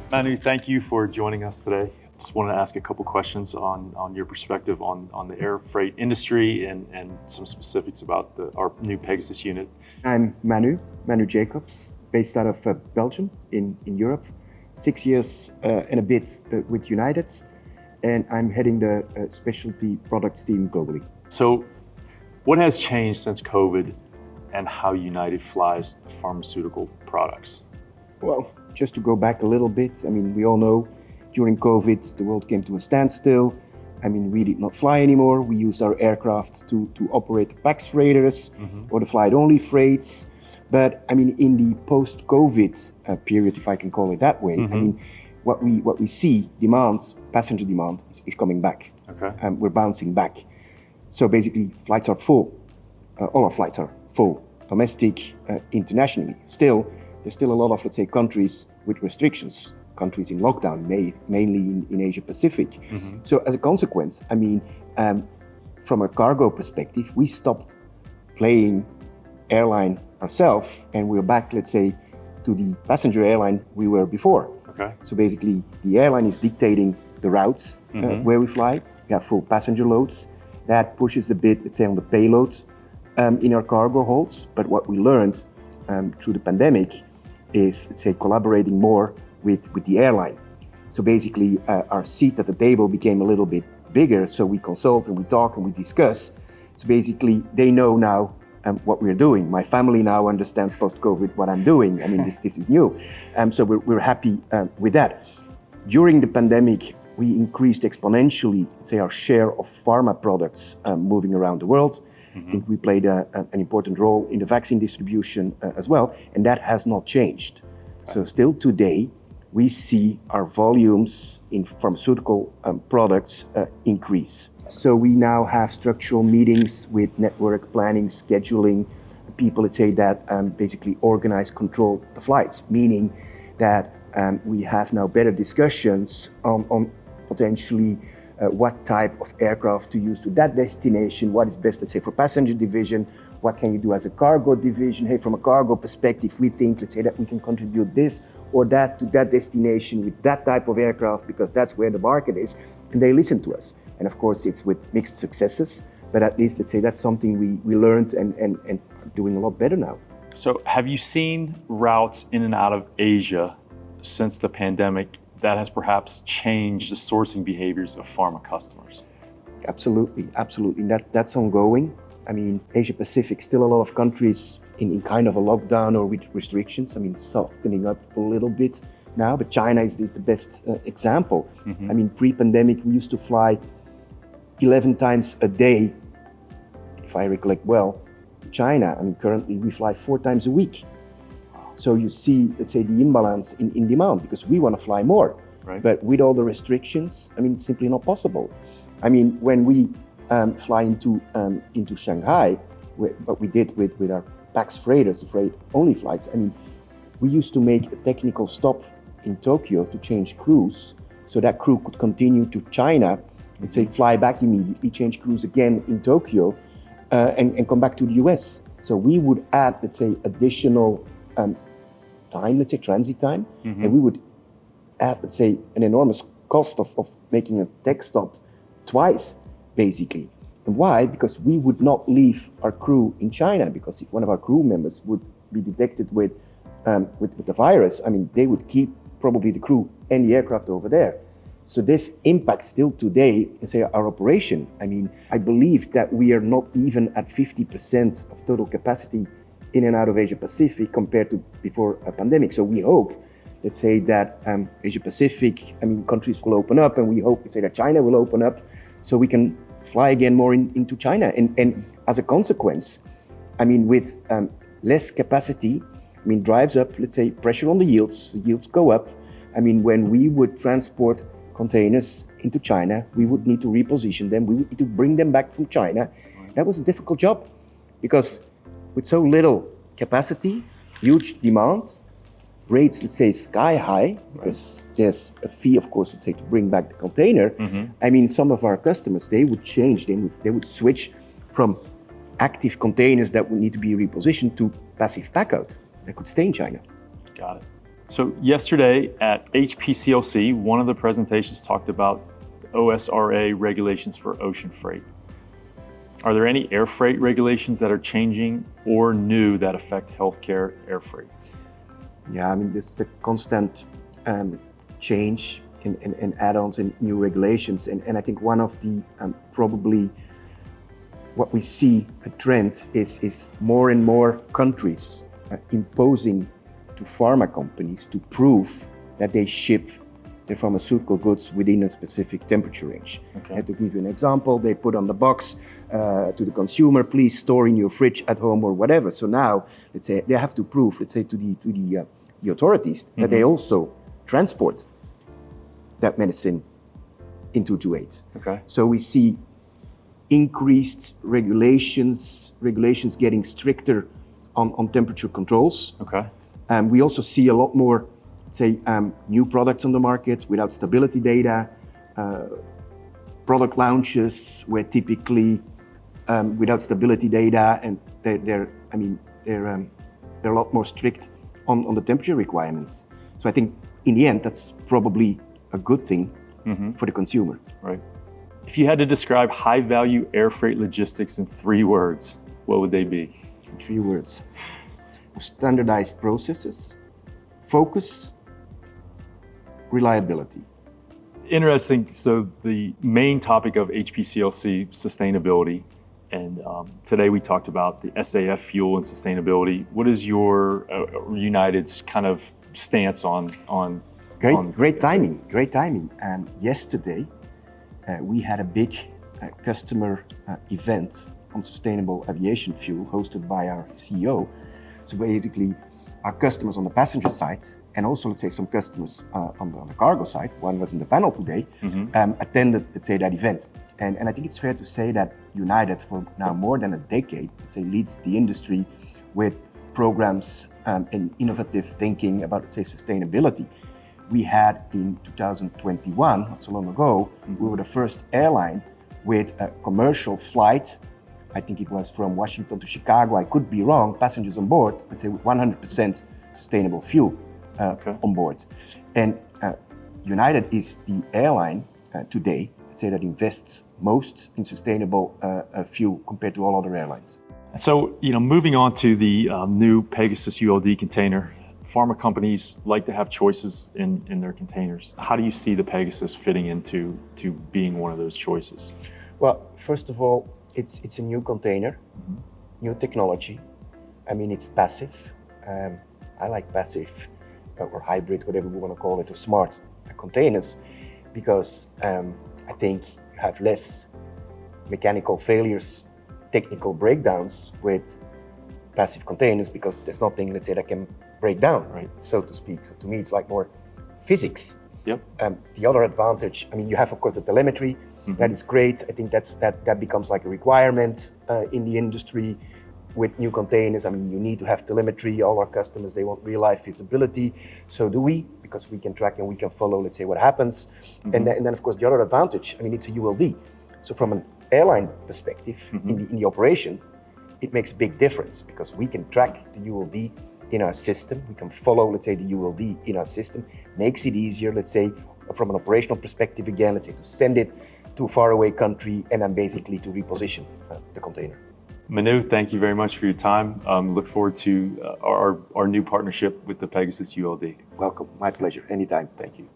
Manu, thank you for joining us today. Just wanted to ask a couple questions on your perspective on the air freight industry and some specifics about our new Pegasus unit. I'm Manu Jacobs, based out of Belgium in Europe. 6 years and a bit with United, and I'm heading the specialty products team globally. So, what has changed since COVID and how United flies the pharmaceutical products? Well, just to go back a little bit, I mean, we all know during COVID, the world came to a standstill. I mean, we did not fly anymore. We used our aircraft to operate the PAX freighters or the flight-only freights. But I mean, in the post-COVID period, if I can call it that way, I mean, what we see, passenger demand is coming back. Okay. We're bouncing back. So basically, flights are full. All our flights are full, domestic, internationally. Still, there's still a lot of, let's say, countries with restrictions, countries in lockdown, mainly in Asia Pacific. So as a consequence, I mean, from a cargo perspective, we stopped playing airline ourselves, and we're back, let's say, to the passenger airline we were before. Okay. So basically, the airline is dictating the routes where we fly. We have full passenger loads. That pushes a bit, let's say, on the payloads in our cargo holds. But what we learned through the pandemic is, let's say, collaborating more with the airline. So basically, our seat at the table became a little bit bigger. So we consult and we talk and we discuss. So basically, they know now what we're doing. My family now understands post-COVID what I'm doing. I mean, this is new. So we're happy with that. During the pandemic, we increased exponentially, let's say, our share of pharma products moving around the world. I think we played an important role in the vaccine distribution as well, and that has not changed. So still today, we see our volumes in pharmaceutical products increase. So we now have structural meetings with network planning, scheduling, people, let's say, that basically organize, control the flights, meaning that we have now better discussions on potentially what type of aircraft to use to that destination, what is best, let's say, for passenger division, what can you do as a cargo division? Hey, from a cargo perspective, we think, let's say, that we can contribute this or that to that destination with that type of aircraft because that's where the market is, and they listen to us. And of course, it's with mixed successes, but at least, let's say, that's something we learned and are doing a lot better now. So, have you seen routes in and out of Asia since the pandemic that has perhaps changed the sourcing behaviors of pharma customers? Absolutely. That's ongoing. I mean, Asia Pacific, still a lot of countries in kind of a lockdown or with restrictions. I mean, softening up a little bit now, but China is the best example. I mean, pre-pandemic, we used to fly 11 times a day, if I recollect well, to China. I mean, currently we fly 4 times a week. So you see, let's say, the imbalance in demand because we want to fly more. Right. But with all the restrictions, I mean, it's simply not possible. I mean, when we fly into Shanghai, what we did with our PAX freighters, the freight-only flights, I mean, we used to make a technical stop in Tokyo to change crews so that crew could continue to China, let's say, fly back immediately, change crews again in Tokyo, and come back to the US. So we would add, let's say, additional time, let's say transit time, and we would add, let's say, an enormous cost of making a tech stop twice, basically. And why? Because we would not leave our crew in China, because if one of our crew members would be detected with the virus, I mean, they would keep probably the crew and the aircraft over there. So this impacts still today, let's say, our operation. I mean, I believe that we are not even at 50% of total capacity in and out of Asia Pacific compared to before a pandemic. So we hope, let's say, that Asia Pacific, I mean, countries will open up, and we hope, let's say, that China will open up so we can fly again more into China. And as a consequence, I mean, with less capacity, I mean, drives up, let's say, pressure on the yields go up. I mean, when we would transport containers into China, we would need to reposition them. We would need to bring them back from China. That was a difficult job because with so little capacity, huge demand, rates, let's say, sky high, because there's a fee, of course, let's say, to bring back the container. I mean, some of our customers, they would change, they would switch from active containers that would need to be repositioned to passive pack out that could stay in China. Got it. So yesterday at HPCLC, one of the presentations talked about the OSRA regulations for ocean freight. Are there any air freight regulations that are changing or new that affect healthcare air freight? Yeah, I mean, this is the constant change and add-ons and new regulations. And I think one of the probably what we see a trend is more and more countries imposing to pharma companies to prove that they ship their pharmaceutical goods within a specific temperature range. Okay. And to give you an example, they put on the box to the consumer, please store in your fridge at home or whatever. So now, let's say they have to prove, let's say to the authorities that they also transport that medicine into 2.8. Okay. So we see increased regulations getting stricter on temperature controls. Okay. We also see a lot more, say, new products on the market without stability data, product launches where typically without stability data, and they're a lot more strict on the temperature requirements. So I think in the end, that's probably a good thing for the consumer. Right. If you had to describe high-value air freight logistics in 3 words, what would they be? 3 words. Standardized processes, focus, reliability. Interesting. So the main topic of HPCLC, sustainability, and today we talked about the SAF fuel and sustainability. What is your United's kind of stance on Great timing. And yesterday we had a big customer event on sustainable aviation fuel hosted by our CEO. So basically, our customers on the passenger side, and also, let's say, some customers on the cargo side, one was in the panel today, attended, let's say, that event. And I think it's fair to say that United, for now more than a decade, let's say, leads the industry with programs and innovative thinking about, let's say, sustainability. We had in 2021, not so long ago, we were the first airline with a commercial flight. I think it was from Washington to Chicago, I could be wrong, passengers on board, let's say with 100% sustainable fuel on board. And United is the airline today, let's say, that invests most in sustainable fuel compared to all other airlines. So, moving on to the new Pegasus ULD container, pharma companies like to have choices in their containers. How do you see the Pegasus fitting into being one of those choices? Well, first of all, it's a new container, new technology. I mean, it's passive. I like passive or hybrid, whatever we want to call it, or smart containers, because I think you have less mechanical failures, technical breakdowns with passive containers, because there's nothing, let's say, that can break down, right, so to speak. So to me, it's like more physics. Yep. The other advantage, I mean, you have, of course, the telemetry. That is great. I think that becomes like a requirement in the industry with new containers. I mean, you need to have telemetry. All our customers, they want real-life visibility. So do we, because we can track and we can follow, let's say, what happens. And then, of course, the other advantage, I mean, it's a ULD. So from an airline perspective, in the operation, it makes a big difference, because we can track the ULD in our system. We can follow, let's say, the ULD in our system. Makes it easier, let's say, from an operational perspective, again, let's say, to send it to a faraway country and then basically to reposition the container. Manu, thank you very much for your time. Look forward to our new partnership with the Pegasus ULD. Welcome, my pleasure, anytime. Thank you.